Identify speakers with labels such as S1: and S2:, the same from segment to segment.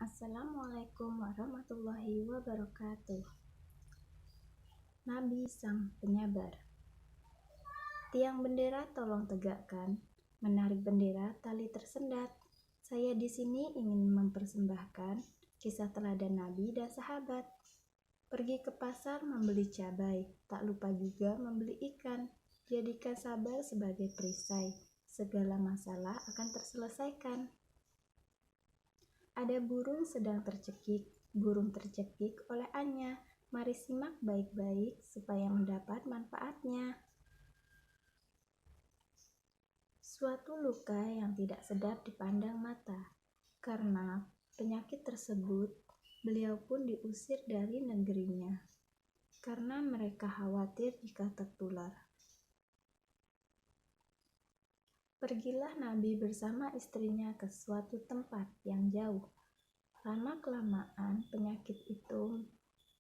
S1: Assalamualaikum warahmatullahi wabarakatuh. Nabi Sang Penyabar. Tiang bendera tolong tegakkan, menarik bendera tali tersendat. Saya di sini ingin mempersembahkan kisah teladan Nabi dan sahabat. Pergi ke pasar membeli cabai, tak lupa juga membeli ikan. Jadikan sabar sebagai perisai, segala masalah akan terselesaikan. Ada burung sedang tercekik, burung tercekik oleh Anya. Mari simak baik-baik supaya mendapat manfaatnya. Suatu luka yang tidak sedap dipandang mata. Karena penyakit tersebut, beliau pun diusir dari negerinya. Karena mereka khawatir jika tertular. Pergilah Nabi bersama istrinya ke suatu tempat yang jauh. Lama-kelamaan penyakit itu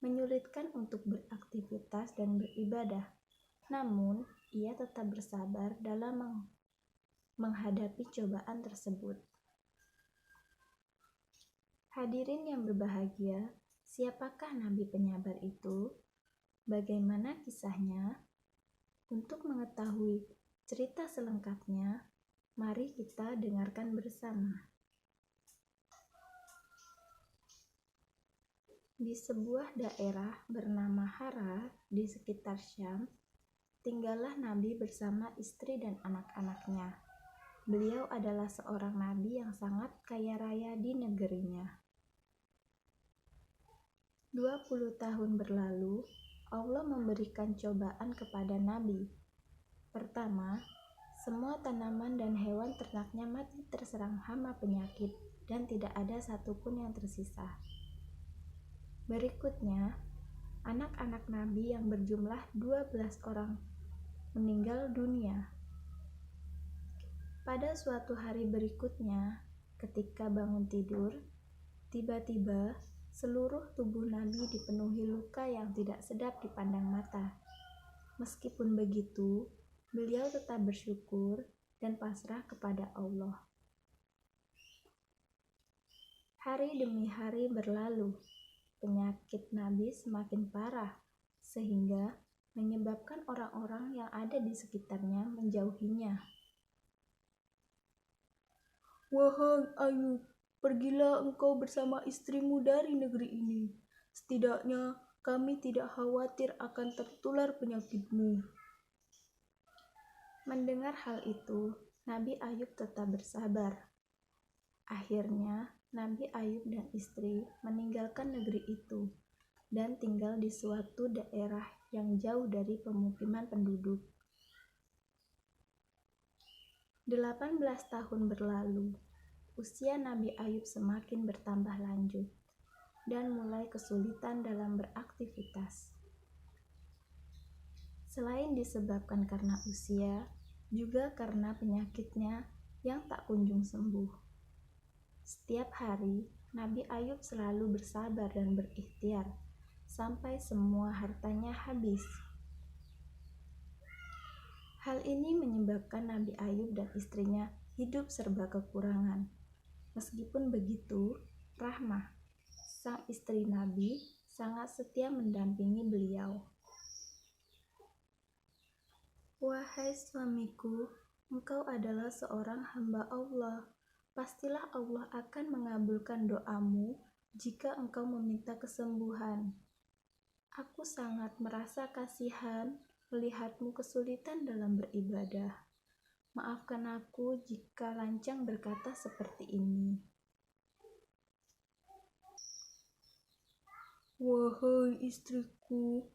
S1: menyulitkan untuk beraktivitas dan beribadah. Namun, ia tetap bersabar dalam menghadapi cobaan tersebut. Hadirin yang berbahagia, siapakah Nabi penyabar itu? Bagaimana kisahnya? Untuk mengetahui cerita selengkapnya, mari kita dengarkan bersama. Di sebuah daerah bernama Hara di sekitar Syam, tinggallah Nabi bersama istri dan anak-anaknya. Beliau adalah seorang nabi yang sangat kaya raya di negerinya. 20 tahun berlalu, Allah memberikan cobaan kepada Nabi. Pertama, semua tanaman dan hewan ternaknya mati terserang hama penyakit dan tidak ada satupun yang tersisa. Berikutnya, anak-anak Nabi yang berjumlah 12 orang meninggal dunia. Pada suatu hari berikutnya, ketika bangun tidur, tiba-tiba seluruh tubuh Nabi dipenuhi luka yang tidak sedap dipandang mata. Meskipun begitu, beliau tetap bersyukur dan pasrah kepada Allah. Hari demi hari berlalu. Penyakit Nabi semakin parah, sehingga menyebabkan orang-orang yang ada di sekitarnya menjauhinya.
S2: Wahai Ayub, pergilah engkau bersama istrimu dari negeri ini. Setidaknya kami tidak khawatir akan tertular penyakitmu.
S1: Mendengar hal itu, Nabi Ayub tetap bersabar. Akhirnya, Nabi Ayub dan istri meninggalkan negeri itu dan tinggal di suatu daerah yang jauh dari pemukiman penduduk. 18 tahun berlalu, usia Nabi Ayub semakin bertambah lanjut dan mulai kesulitan dalam beraktivitas. Selain disebabkan karena usia, juga karena penyakitnya yang tak kunjung sembuh. Setiap hari, Nabi Ayub selalu bersabar dan berikhtiar sampai semua hartanya habis. Hal ini menyebabkan Nabi Ayub dan istrinya hidup serba kekurangan. Meskipun begitu, Rahmah, sang istri Nabi, sangat setia mendampingi beliau. Wahai suamiku, engkau adalah seorang hamba Allah. Pastilah Allah akan mengabulkan doamu jika engkau meminta kesembuhan. Aku sangat merasa kasihan melihatmu kesulitan dalam beribadah. Maafkan aku jika lancang berkata seperti ini.
S2: Wahai istriku,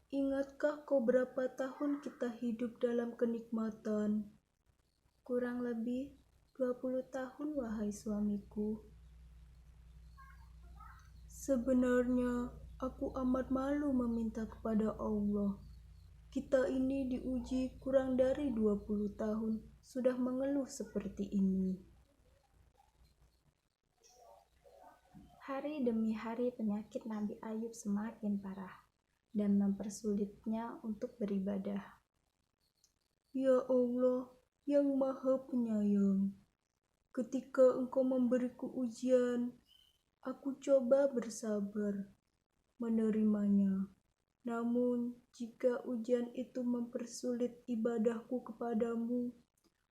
S2: ingatkah kau berapa tahun kita hidup dalam kenikmatan?
S1: Kurang lebih 20 tahun, wahai suamiku.
S2: Sebenarnya, aku amat malu meminta kepada Allah. Kita ini diuji kurang dari 20 tahun, sudah mengeluh seperti ini.
S1: Hari demi hari penyakit Nabi Ayub semakin parah dan mempersulitnya untuk beribadah.
S2: Ya Allah, yang Maha Penyayang, Ketika engkau memberiku ujian, aku coba bersabar menerimanya. Namun, jika ujian itu mempersulit ibadahku kepadamu,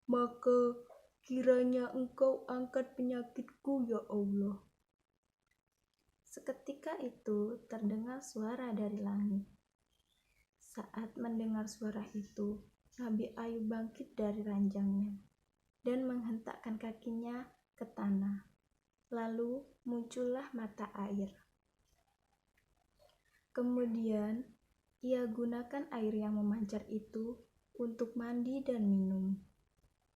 S2: maka kiranya engkau angkat penyakitku, ya Allah.
S1: Seketika itu terdengar suara dari langit. Saat mendengar suara itu, Nabi Ayub bangkit dari ranjangnya dan menghentakkan kakinya ke tanah. Lalu muncullah mata air. Kemudian, ia gunakan air yang memancar itu untuk mandi dan minum.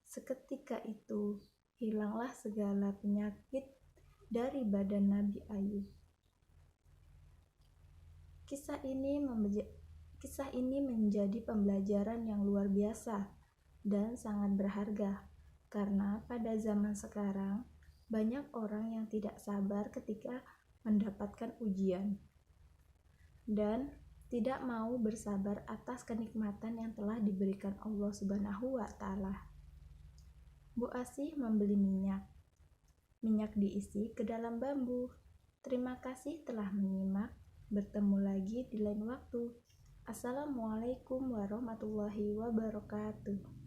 S1: Seketika itu, hilanglah segala penyakit dari badan Nabi Ayub. Kisah ini menjadi pembelajaran yang luar biasa dan sangat berharga, karena pada zaman sekarang banyak orang yang tidak sabar ketika mendapatkan ujian dan tidak mau bersabar atas kenikmatan yang telah diberikan Allah Subhanahu wa Ta'ala. Bu Asih membeli minyak. Minyak diisi ke dalam bambu. Terima kasih telah menyimak. Bertemu lagi di lain waktu. Assalamualaikum warahmatullahi wabarakatuh.